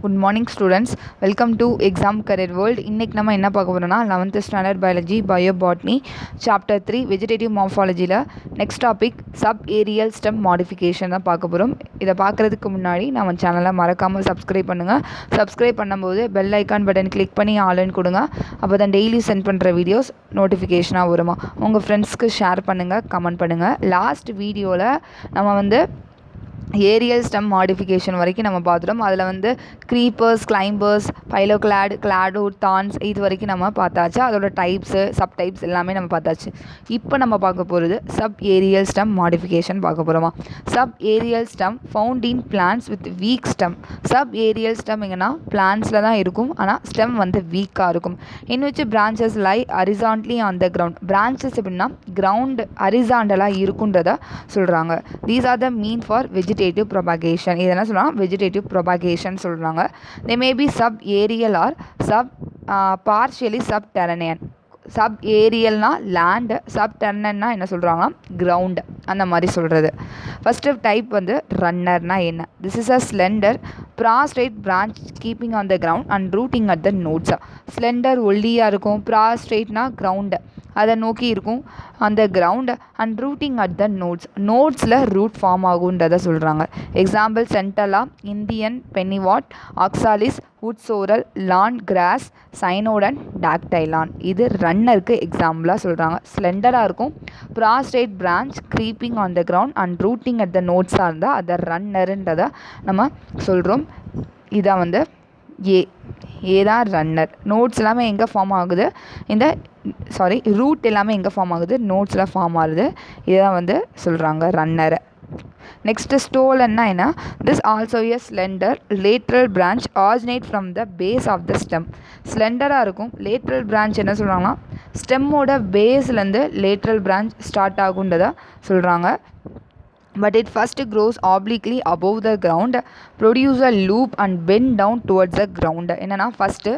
Good morning students. Welcome to Exam Career World. இன்னைக்கு நம்ம என்ன பார்க்க போறோம்னா 11th standard biology biobotany chapter 3 vegetative morphologyல next topic subaerial stem modification தான் பார்க்க போறோம். இத பார்க்கிறதுக்கு முன்னாடி நம்ம சேனலை மறக்காம subscribe பண்ணுங்க. subscribe பண்ணும்போது bell icon button click பண்ணி ஆல்னு கொடுங்க. அப்பதான் டெய்லி சென்ட் பண்ற வீடியோஸ் நோட்டிஃபிகேஷனா வருமா. உங்க ஃப்ரெண்ட்ஸ்க்கு ஷேர் பண்ணுங்க, கமெண்ட் பண்ணுங்க. லாஸ்ட் வீடியோல நம்ம வந்து ஏரியல் ஸ்டெம் மாடிஃபிகேஷன் வரைக்கும் நம்ம பார்த்துட்டோம். அதில் வந்து க்ரீப்பர்ஸ், கிளைம்பர்ஸ், பைலோக்ளாட், கிளாடோட், தான்ஸ் இது வரைக்கும் நம்ம பார்த்தாச்சு. அதோட டைப்ஸு, சப் டைப்ஸ் எல்லாமே நம்ம பார்த்தாச்சு. இப்போ நம்ம பார்க்க போகிறது சப் ஏரியல் ஸ்டெம் மாடிஃபிகேஷன் பார்க்க போகிறோமா. Sub aerial stem found in plants with weak stem. Sub aerial stem எங்கன்னா பிளான்ஸில் தான் இருக்கும், ஆனால் ஸ்டெம் வந்து வீக்காக இருக்கும். In which branches lie horizontally on the ground. Branches எப்படின்னா கிரவுண்ட் ஹரிசாண்டலாக இருக்குன்றதை சொல்கிறாங்க. These are the mean for vegetative propagation. இதெல்லாம் சொல்லலாம் வெஜிடேட்டிவ் ப்ரொபகேஷன் சொல்கிறாங்க. they may be sub aerial or partially subterranean. Sub ஏரியல்னா லேண்டு, சப் டெர்னன்னா என்ன சொல்கிறாங்கன்னா கிரவுண்டு, அந்த மாதிரி சொல்கிறது. ஃபஸ்ட்டு டைப் வந்து ரன்னர்னா என்ன. This is a slender prostrate branch keeping on the ground and rooting at the nodes. Slender ஒல்லியாக இருக்கும், ப்ராஸ்ட்ரேட்னா கிரவுண்டு அதை நோக்கி இருக்கும் அந்த ground, and rooting at the nodes, நோட்ஸில் ரூட் ஃபார்ம் ஆகுன்றதை சொல்கிறாங்க. Example Centella, Indian pennywort, Oxalis, wood sorrel, lawn grass, Cynodon, dactylon. இது ரன்னருக்கு எக்ஸாம்பிளாக சொல்கிறாங்க. ஸ்லெண்டராக இருக்கும், prostrate branch creeping on the ground and rooting at the நோட்ஸாக இருந்தால் அதை ரன்னருன்றதை நம்ம சொல்கிறோம். இதான் வந்து ஏதான் ரன்னர். நோட்ஸ் எல்லாமே எங்கே ஃபார்ம் ஆகுது, இந்த ரூட் எல்லாமே எங்கே ஃபார்ம் ஆகுது, நோட்ஸில் ஃபார்ம் ஆகுது. இதான் வந்து சொல்கிறாங்க ரன்னரை. நெக்ஸ்ட்டு ஸ்டோலன்னா என்ன. This also a slender lateral branch originate from the base of the stem. ஸ்லெண்டராக இருக்கும், லேட்ரல் பிரான்ச் என்ன சொல்கிறாங்கன்னா ஸ்டெம்மோட பேஸ்லேருந்து லேட்ரல் பிரான்ச் ஸ்டார்ட் ஆகுன்றதை சொல்கிறாங்க. But it first grows obliquely above the ground, produce a loop and bend down towards the ground. என்னன்னா first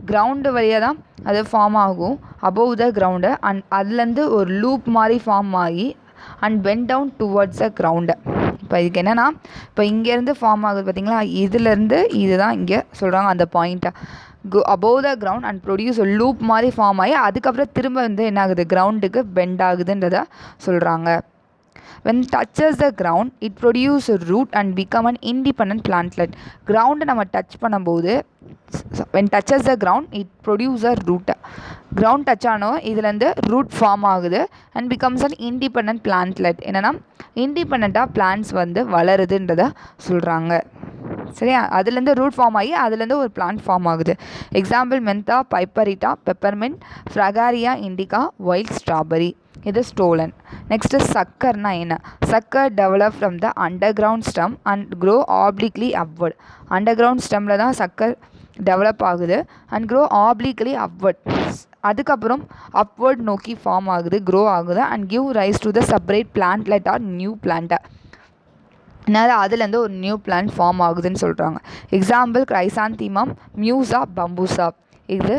ground வழியாக தான் அது ஃபார்ம் ஆகும், above the ground, அண்ட் அதுலேருந்து ஒரு லூப் மாதிரி ஃபார்ம் ஆகி and bend down towards the ground. இப்போ இதுக்கு என்னென்னா, இப்போ இங்கேருந்து ஃபார்ம் ஆகுது பார்த்தீங்களா, இதுலேருந்து இதுதான் இங்கே சொல்கிறாங்க அந்த பாயிண்ட்டை. above the ground and produce a loop மாதிரி ஃபார்ம் ஆகி அதுக்கப்புறம் திரும்ப வந்து என்ன ஆகுது, கிரவுண்டுக்கு பெண்ட் ஆகுதுன்றதை சொல்கிறாங்க. When touches the ground, it produces a root and become an independent plantlet. Ground நம்ம டச் பண்ணும்போது when touches the ground, it produces a root. Ground touch ஆனோம் இதுலேருந்து root ஃபார்ம் ஆகுது and becomes an independent plantlet. என்னென்னா இண்டிபெண்ட்டாக plants வந்து வளருதுன்றதை சொல்கிறாங்க. சரியா, அதுலேருந்து ரூட் ஃபார்ம் ஆகி அதுலேருந்து ஒரு பிளான்ட் ஃபார்ம் ஆகுது. Example Mentha, piperita, peppermint, Fragaria indica, wild strawberry. இது ஸ்டோலன். நெக்ஸ்ட்டு சக்கர்னா என்ன. Sucker develop from the underground stem and grow obliquely upward. Underground ஸ்டெம்மில் தான் சக்கர் டெவலப் ஆகுது அண்ட் க்ரோ ஆப்ளிக்லி அப்வர்ட். அதுக்கப்புறம் upward நோக்கி form ஆகுது, grow ஆகுது and give rise to the separate plantlet or new பிளான்ட்டை. அதனால் அதுலேருந்து ஒரு நியூ பிளான்ட் ஃபார்ம் ஆகுதுன்னு சொல்கிறாங்க. Example chrysanthemum, Musa, பம்பூசா. இது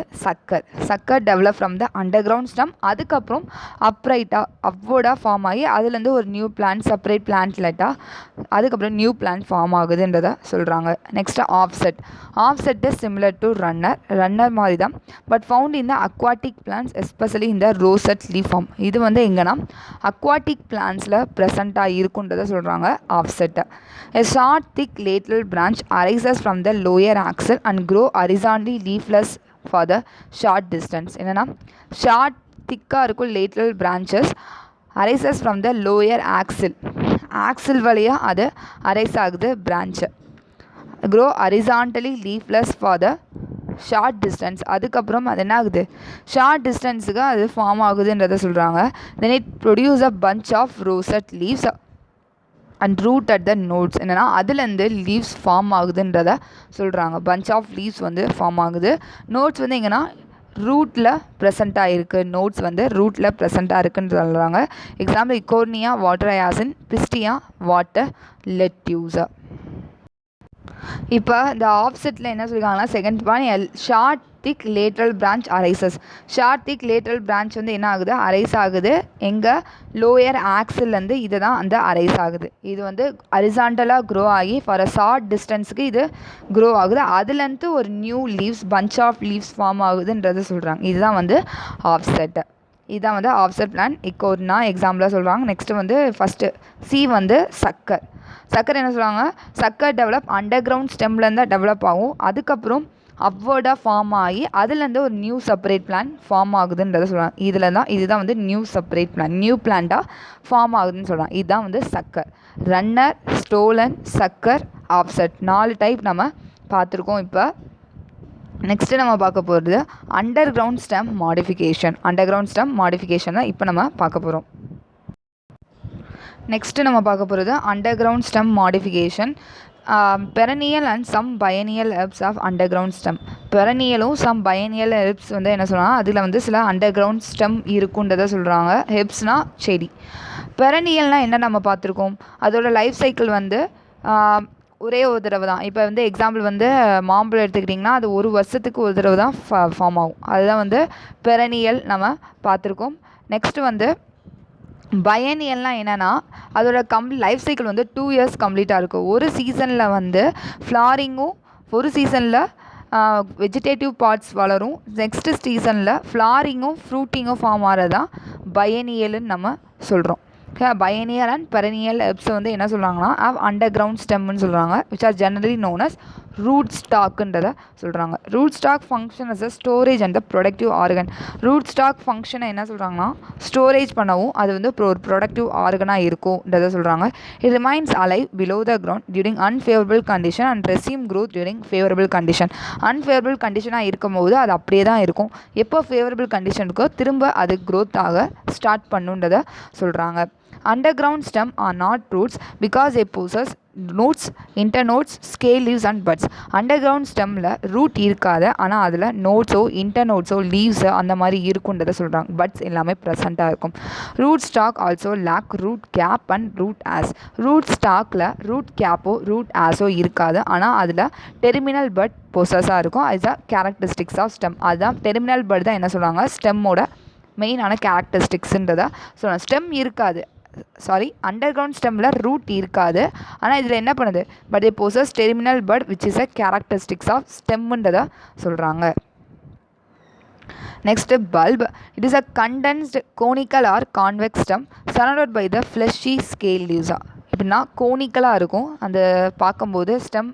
sucker develop from the underground stem, அதுக்கப்புறம் அப்ரைட்டாக அப்வர்டாக ஃபார்ம் ஆகி அதுலேருந்து ஒரு நியூ பிளான்ட் செப்பரேட் பிளான்ட்லெட்டாக அதுக்கப்புறம் நியூ பிளான்ட் ஃபார்ம் ஆகுதுன்றதை சொல்கிறாங்க. Next offset is similar to runner மாதிரி தான், but found in the aquatic plants especially இந்த ரோசட் லீஃப் ஃபார்ம். இது வந்து எங்கன்னா அக்வாட்டிக் பிளான்ட்ஸில் ப்ரெசண்ட்டாக இருக்குன்றதை சொல்கிறாங்க ஆஃப்செட்டை. A short thick lateral branch arises from the lower axil and grow horizontally leafless for the short distance. என்னன்னா short திக்காக இருக்கும் lateral branches arises from the lower axil வழியாக அது அரைஸ் ஆகுது branch. Grow horizontally leafless for the short distance. அதுக்கப்புறம் அது என்ன ஆகுது, ஷார்ட் டிஸ்டன்ஸுக்கு அது ஃபார்ம் ஆகுதுன்றதை சொல்கிறாங்க. Then it produce a bunch of rosette leaves and root at the nodes. என்னென்னா அதுலேருந்து லீவ்ஸ் ஃபார்ம் ஆகுதுன்றதை சொல்கிறாங்க. பஞ்ச் ஆஃப் லீவ்ஸ் வந்து ஃபார்ம் ஆகுது. நோட்ஸ் வந்து எங்கன்னா ரூட்டில் ப்ரெசண்ட்டாக இருக்குது, நோட்ஸ் வந்து ரூட்டில் ப்ரெசண்ட்டாக இருக்குன்னு சொல்கிறாங்க. Example Eichhornia, water hyacinth, Pistia, water லெட்யூஸா. இப்போ இந்த ஆஃப்செட்டில் என்ன சொல்லியிருக்காங்கன்னா second point short thick lateral branch arises. Short thick lateral branch வந்து என்ன ஆகுது, அரைஸ் ஆகுது. எங்கே லோயர் ஆக்சில்லேருந்து இது தான் அந்த அரைஸ் ஆகுது. இது வந்து ஹரிசாண்டலாக க்ரோ ஆகி ஃபார் அ ஷார்ட் டிஸ்டன்ஸுக்கு இது க்ரோ ஆகுது. அதுலேருந்து ஒரு new leaves bunch of leaves form ஆகுதுன்றது சொல்கிறாங்க. இதுதான் வந்து ஆஃப்செட்டு. இதுதான் வந்து ஆஃப்செட் பிளான். இப்போ ஒரு நான் எக்ஸாம்பிளாக சொல்கிறாங்க. நெக்ஸ்ட்டு வந்து ஃபஸ்ட்டு சி வந்து சக்கர். சக்கர் என்ன சொல்கிறாங்க, சக்கர் டெவலப் அண்டர் கிரவுண்ட் ஸ்டெம்லேருந்து தான் டெவலப் ஆகும். அதுக்கப்புறம் அப்வர்டாக ஃபார்ம் ஆகி அதுலேருந்து ஒரு நியூ செப்பரேட் பிளான் ஃபார்ம் ஆகுதுன்றதை சொல்கிறாங்க. இதுதான் வந்து நியூ செப்பரேட் பிளான், நியூ பிளான்ட்டாக ஃபார்ம் ஆகுதுன்னு சொல்கிறாங்க. இதுதான் வந்து sucker. Runner, stolon, sucker, offset 4 type நம்ம பார்த்துருக்கோம். இப்போ நெக்ஸ்ட்டு நம்ம பார்க்க போகிறது underground stem modification. Underground stem modification தான் இப்போ நம்ம பார்க்க போகிறோம். நெக்ஸ்ட்டு நம்ம பார்க்க போகிறது underground stem modification. Perennial and some biennial herbs of underground stem. பெரனியலும் சம் பயனியல் ஹெர்ப்ஸ் வந்து என்ன சொல்கிறாங்க, அதில் வந்து சில அண்டர் கிரவுண்ட் ஸ்டெம் இருக்குன்றதை சொல்கிறாங்க. ஹெர்ப்ஸ்னால் செடி. பெரனியல்னால் என்ன நம்ம பார்த்துருக்கோம், அதோட லைஃப் சைக்கிள் வந்து ஒரே ஒரு தடவை தான். இப்போ வந்து எக்ஸாம்பிள் வந்து மாம்பழம் எடுத்துக்கிட்டிங்கன்னா அது ஒரு வருஷத்துக்கு ஒரு தடவை தான் ஃபார்ம் ஆகும். அதுதான் வந்து பெரனியல் நம்ம பார்த்துருக்கோம். நெக்ஸ்ட்டு வந்து பயனியல்னால் என்னென்னா அதோட லைஃப் சைக்கிள் வந்து 2 இயர்ஸ் கம்ப்ளீட்டாக இருக்கும். ஒரு சீசனில் வந்து ஃப்ளாரிங்கும், ஒரு சீசனில் வெஜிடேட்டிவ் பார்ட்ஸ் வளரும். நெக்ஸ்ட்டு சீசனில் ஃப்ளாரிங்கும் ஃப்ரூட்டிங்கும் ஃபார்ம் ஆகிறது தான் பயனியல்னு நம்ம சொல்கிறோம். பயனியல் அண்ட் பெரனியல் ஹெர்ப்ஸ் வந்து என்ன சொல்கிறாங்கன்னா அண்டர் கிரவுண்ட் ஸ்டெம்னு சொல்கிறாங்க, which are generally known as root ஸ்டாக்குன்றதை சொல்கிறாங்க. Root stock function as a storage and the protective organ. Root stock ஃபங்க்ஷனை என்ன சொல்கிறாங்கன்னா ஸ்டோரேஜ் பண்ணவும் அது வந்து ஒரு ப்ரொடக்டிவ் ஆர்கனாக இருக்கும்ன்றதை சொல்கிறாங்க. It remains alive below the ground during unfavourable condition and resume growth during favourable condition. Unfavourable கண்டிஷனாக இருக்கும்போது அது அப்படியே தான் இருக்கும். எப்போ ஃபேவரபிள் கண்டிஷன் இருக்கோ திரும்ப அது க்ரோத் ஆக ஸ்டார்ட் பண்ணுன்றதை சொல்கிறாங்க. Underground stem are not roots because they possess nodes, internodes, scale leaves and buds. Underground stemல root இருக்காது, ஆனால் அதில் நோட்ஸோ இன்டர்னோட்ஸோ லீவ்ஸோ அந்த மாதிரி இருக்குன்றதை சொல்கிறாங்க. பட்ஸ் எல்லாமே ப்ரெசண்ட்டாக இருக்கும். Root stock also lack root cap and root hairs. Root ஸ்டாக்கில் ரூட் கேப்போ ரூட் ஆஸோ இருக்காது, ஆனால் அதில் டெர்மினல் பட் பொசஸாக இருக்கும். அதுதான் கேரக்டரிஸ்டிக்ஸ் ஆஃப் ஸ்டெம். அதுதான் டெர்மினல் பட் தான் என்ன சொல்கிறாங்க ஸ்டெம்மோட மெயினான கேரக்டரிஸ்டிக்ஸுன்றதை சொல்கிறாங்க. ஸ்டெம் இருக்காது, அண்டர் கிரவுண்ட் ஸ்டெம்மில் ரூட் இருக்காது, ஆனால் இதில் என்ன பண்ணுது, but it possess terminal bud which is a characteristics of ஸ்டெம்ன்றதை சொல்கிறாங்க. Next bulb. It is a condensed conical or convex stem surrounded by the fleshy scale லீவ்ஸா. எப்படின்னா கோனிக்கலாக இருக்கும், அந்த பார்க்கும்போது ஸ்டெம்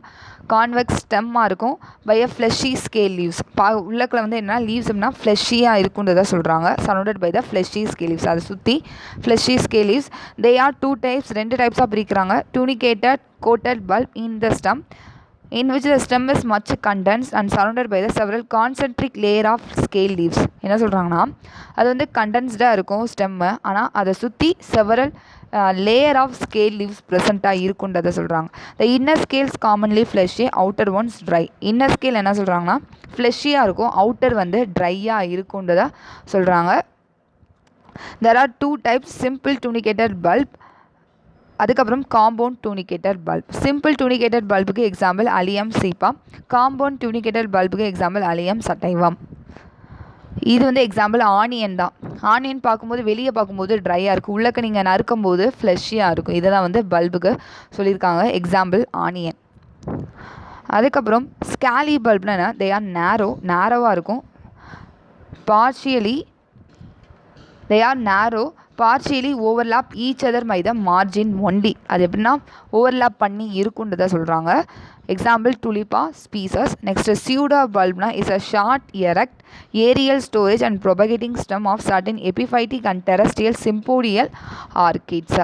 கான்வெக்ஸ் ஸ்டெம்மாக இருக்கும். By a fleshy scale leaves. உள்ளக்கில் வந்து என்ன லீவ்ஸ் அப்படின்னா ஃப்ளெஷியாக இருக்குன்றதை சொல்கிறாங்க. Surrounded by the fleshy scale leaves. அதை சுற்றி fleshy scale leaves. They are 2 types, 2 டைப்ஸாக பிரிக்கிறாங்க. Tunicated coated bulb in the stem in which the stem is much condensed and surrounded by the several concentric layer of scale leaves. என்ன சொல்கிறாங்கன்னா அது வந்து கண்டென்ஸ்டாக இருக்கும் stem, ஆனால் அதை சுற்றி several layer of scale leaves ப்ரெசண்ட்டாக இருக்குன்றதை சொல்கிறாங்க. The inner scales commonly fleshy, outer ones dry. Inner scale என்ன சொல்கிறாங்கன்னா ஃப்ளெஷியாக இருக்கும், அவுட்டர் வந்து ட்ரையாக இருக்குன்றதை சொல்கிறாங்க. There are 2 types, simple tunicated bulb, அதுக்கப்புறம் compound tunicated bulb. Simple tunicated பல்புக்கு example Allium cepa. Compound tunicated பல்புக்கு எக்ஸாம்பிள் அலியம் சட்டைவம். இது வந்து எக்ஸாம்பிள் ஆனியன் தான். ஆனியன் பார்க்கும்போது வெளியே பார்க்கும்போது ட்ரையாக இருக்கும், உள்ளக்க நீங்கள் நறுக்கும் போது ஃப்ளெஷியாக இருக்கும். இதை தான் வந்து பல்புக்கு சொல்லியிருக்காங்க, எக்ஸாம்பிள் ஆனியன். அதுக்கப்புறம் ஸ்கேலி பல்ப்னா என்ன, தே ஆர் நேரோவாக இருக்கும். Partially overlap each other by the margin only. அது எப்படின்னா ஓவர்லாப் பண்ணி இருக்குன்றதை சொல்கிறாங்க. Example Tulipa species. Next pseudo பல்ப்னா is a short erect aerial storage and propagating stem of certain epiphytic and terrestrial sympodial orchids.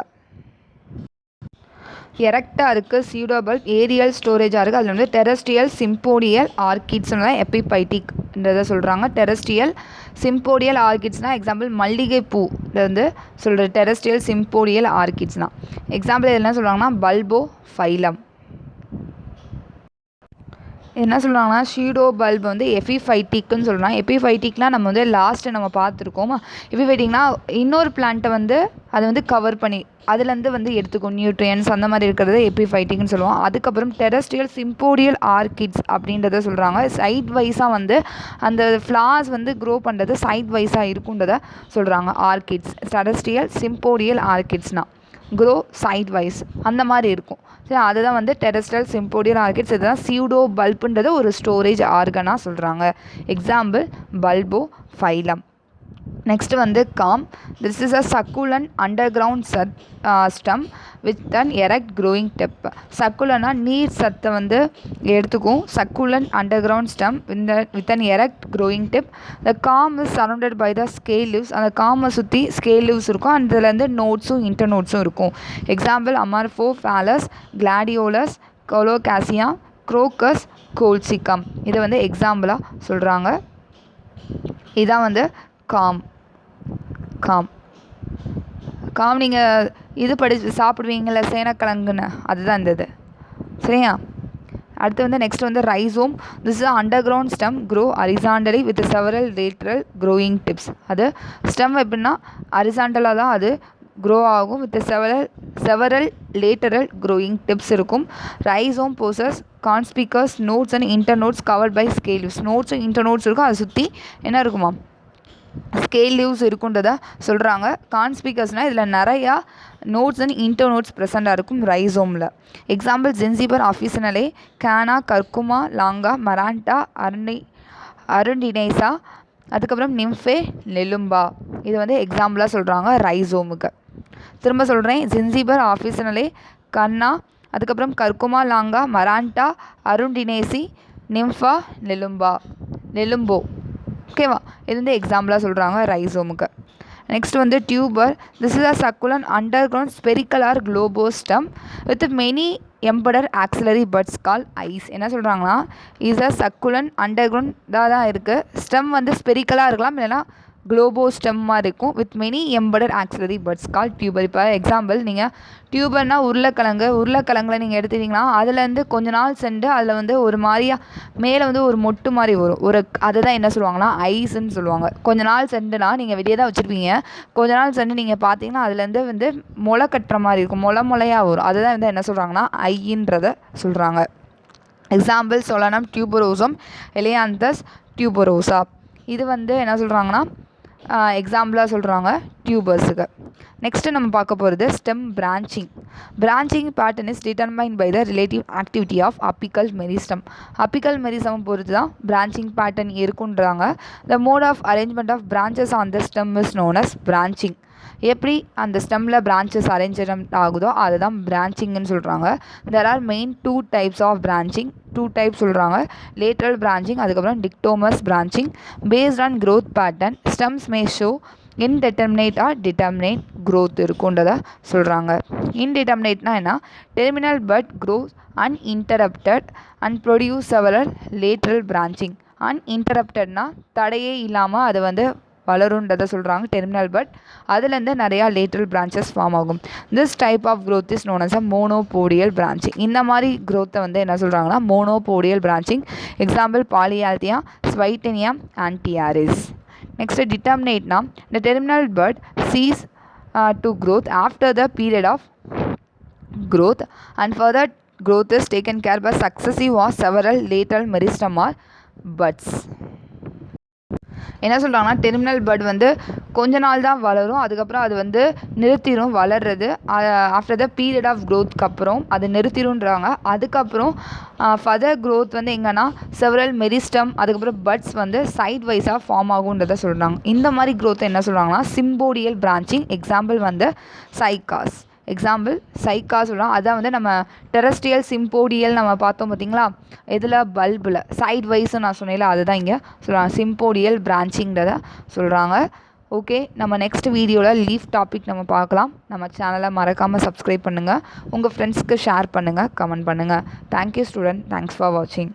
எரக்டாக இருக்குது சியூடோ பல்ப், ஏரியல் ஸ்டோரேஜாக இருக்குது, அதில் வந்து டெரஸ்ட்ரியல் சிம்போடியல் ஆர்கிட்ஸ்னா எபிஃபைட்டிக்ன்றதை சொல்கிறாங்க. டெரஸ்ட்ரியல் சிம்போடியல் ஆர்கிட்ஸ்னால் எக்ஸாம்பிள் மல்லிகை பூ வந்து சொல்கிற டெரஸ்ட்ரியல் சிம்போடியல் ஆர்கிட்ஸ்னால். எக்ஸாம்பிள் என்ன சொல்கிறாங்கன்னா பல்போ ஃபைலம். என்ன சொல்கிறாங்கன்னா ஷீடோ பல்ப் வந்து எபிஃபைட்டிக்னு சொல்கிறாங்க. எபிஃபைட்டிக்னால் நம்ம வந்து லாஸ்ட்டு நம்ம பார்த்துருக்கோம். எபிஃபைட்டிக்னா இன்னொரு பிளான்ட்டை வந்து அதை வந்து கவர் பண்ணி அதுலேருந்து வந்து எடுத்துக்கும் நியூட்ரியன்ஸ் அந்த மாதிரி இருக்கிறது எபிஃபைட்டிக்னு சொல்லுவோம். அதுக்கப்புறம் டெரஸ்ட்ரியல் சிம்போடியல் ஆர்கிட்ஸ் அப்படின்றத சொல்கிறாங்க. சைட் வைஸாக வந்து அந்த ஃப்ளார்ஸ் வந்து க்ரோ பண்ணுறது சைட் வைஸாக இருக்குன்றதை சொல்கிறாங்க. ஆர்கிட்ஸ் டெரஸ்ட்ரியல் சிம்போடியல் ஆர்கிட்ஸ்னால் க்ரோ சைட் வைஸ் அந்த மாதிரி இருக்கும். சரி, அதுதான் வந்து டெரஸ்ட்ரியல் சிம்போடியல் ஆர்கிட்ஸ். இதுதான் சியூடோ பல்புன்றது ஒரு ஸ்டோரேஜ் ஆர்கனாக சொல்கிறாங்க. Example Bulbophyllum. நெக்ஸ்ட்டு வந்து corm. This is a succulent underground stem with an erect growing tip. சக்குலனா நீர் சத்தை வந்து எடுத்துக்கும். Succulent underground stem with an erect growing tip. The corm is surrounded by the scale leaves. அந்த காமை சுற்றி scale leaves இருக்கும். அதுலேருந்து நோட்ஸும் இன்டர்நோட்ஸும் இருக்கும். Example Amorphophallus, Gladiolus, Colocasia, Crocus, Colchicum. இதை வந்து எக்ஸாம்பிளாக சொல்கிறாங்க. இதான் வந்து காம். நீங்கள் இது படித்து சாப்பிடுவீங்கள சேனக்கிழங்குன்னு, அதுதான் இந்த இது. சரியா? அடுத்து வந்து நெக்ஸ்ட் வந்து rhizome. This is underground stem grow horizontally with several lateral growing tips. அது ஸ்டெம் எப்படின்னா ஹரிசாண்டலாக தான் அது க்ரோ ஆகும். With several lateral growing tips இருக்கும். Rhizome possess conspicuous nodes and internodes covered by scale leaves. நோட்ஸும் internodes இருக்கும். அதை சுற்றி என்ன இருக்குமா, ஸ்கேல் லீவ்ஸ் இருக்குன்றதை சொல்கிறாங்க. கான்ஸ்பிகஸ்னால் இதில் நிறையா நோட்ஸ் அண்ட் இன்டர்நோட்ஸ் ப்ரெசண்ட்டாக இருக்கும் ரைசோமில். எக்ஸாம்பிள் ஜென்சிபர் ஆஃபிசினலே, கேனா, கர்குமா, லாங்கா, மராண்டா, அருண்டினேசா, அதுக்கப்புறம் நிம்ஃபே, நெலும்பா. இது வந்து எக்ஸாம்பிளாக சொல்கிறாங்க ரைசோமுக்கு. திரும்ப சொல்கிறேன், ஜென்சிபர் ஆஃபிசினலே, கன்னா, அதுக்கப்புறம் கர்குமா, லாங்கா, மராண்டா, அருண்டினேசி, நிம்ஃபா, நெலும்போ. ஓகேவா? இது வந்து எக்ஸாம்பிளாக சொல்கிறாங்க ரைசோமுக்கு. நெக்ஸ்ட் வந்து tuber. This is a succulent underground spherical or globose stem with many embedded axillary buds called eyes. என்ன சொல்கிறாங்கன்னா இஸ் அ சக்குலன் அண்டர்கிரவுண்ட் தான் இருக்குது. ஸ்டெம் வந்து ஸ்பெரிக்கலாக இருக்கலாம், இல்லைனா குளோபோ ஸ்டெம்மாக இருக்கும். With many embedded axillary buds call tuber. இப்போ எக்ஸாம்பிள் நீங்கள் டியூபர்னால் உருளைக்கிழங்குல நீங்கள் எடுத்துட்டிங்கன்னா அதுலேருந்து கொஞ்ச நாள் சென்று அதில் வந்து ஒரு மாதிரியாக மேலே வந்து ஒரு மொட்டு மாதிரி வரும். அதுதான் என்ன சொல்லுவாங்கன்னா ஐஸ்ன்னு சொல்லுவாங்க. கொஞ்ச நாள் சென்றுனா நீங்கள் வெளியே தான் வச்சுருப்பீங்க. கொஞ்ச நாள் சென்று நீங்கள் பார்த்தீங்கன்னா அதுலேருந்து வந்து முளை கட்டுற மாதிரி இருக்கும், முளையாக வரும். அதுதான் வந்து என்ன சொல்கிறாங்கன்னா ஐன்றதை சொல்கிறாங்க. Example Solanum tuberosum, Helianthus tuberosa. இது வந்து என்ன சொல்கிறாங்கன்னா எக்ஸாம்பிளாக சொல்கிறாங்க டியூபர்ஸுக்கு. நெக்ஸ்ட்டு நம்ம பார்க்க போகிறது stem branching. Branching pattern is determined by the relative activity of apical meristem. Apical meristem பொறுத்து தான் பிரான்ச்சிங் பேட்டர்ன் இருக்குன்றாங்க. The mode of arrangement of branches on the stem is known as branching. எப்படி அந்த ஸ்டெம்மில் branches arrangement ஆகுதோ அதுதான் பிரான்ச்சிங்னு சொல்கிறாங்க. There are main 2 types of branching. 2 types சொல்கிறாங்க. லேட்ரல் பிரான்ச்சிங், அதுக்கப்புறம் dichotomous branching. Based on growth pattern stems may show indeterminate R determinate growth இருக்குன்றதை சொல்கிறாங்க. இன்டிட்டர்மினேட்னா என்ன, terminal bud grows uninterrupted and produce several lateral branching. அன்இன்டரப்டட்னா தடையே இல்லாமல் அது வந்து வளருன்றதை சொல்கிறாங்க டெர்மினல் பட். அதுலேருந்து நிறையா லேட்ரல் பிரான்ச்சஸ் ஃபார்ம் ஆகும். This type of growth is known as a monopodial branching. இந்த மாதிரி க்ரோத்தை வந்து என்ன சொல்கிறாங்கன்னா monopodial branching. Example Polyalthia, Swietenia, Antiaris. Next டிட்டர்மினேட்னா the terminal bud cease to growth after the period of growth and further growth is taken care by successive or several lateral meristem or buds. என்ன சொல்கிறாங்கன்னா terminal but வந்து கொஞ்ச நாள் தான் வளரும், அதுக்கப்புறம் அது வந்து நிறுத்திடும் வளர்றது. ஆஃப்டர் த பீரியட் ஆஃப் க்ரோத்துக்கு அப்புறம் அது நிறுத்திடும்ன்றாங்க. அதுக்கப்புறம் ஃபர்தர் க்ரோத் வந்து எங்கன்னா செவரல் மெரிஸ்டம், அதுக்கப்புறம் பட்ஸ் வந்து சைட் வைஸாக ஃபார்ம் ஆகுன்றதை சொல்கிறாங்க. இந்த மாதிரி க்ரோத்தை என்ன சொல்கிறாங்கன்னா சிம்போடியல் பிரான்ச்சிங். எக்ஸாம்பிள் வந்து சைக்காஸ். சொல்கிறோம். அதான் வந்து நம்ம டெரஸ்ட்ரியல் சிம்போடியல் நம்ம பார்த்தோம் பார்த்தீங்களா, இதில் பல்பில் சைட் வைஸும் நான் சொன்னேன்ல, அதுதான் இங்கே சொல்கிறாங்க சிம்போடியல் பிரான்ச்சிங்கிறத சொல்கிறாங்க. ஓகே, நம்ம நெக்ஸ்ட் வீடியோவில் லீஃப் டாபிக் நம்ம பார்க்கலாம். நம்ம சேனலை மறக்காமல் சப்ஸ்கிரைப் பண்ணுங்கள், உங்கள் ஃப்ரெண்ட்ஸ்க்கு ஷேர் பண்ணுங்கள், கமெண்ட் பண்ணுங்கள். தேங்க்யூ ஸ்டூடெண்ட், தேங்க்ஸ் ஃபார் வாட்சிங்.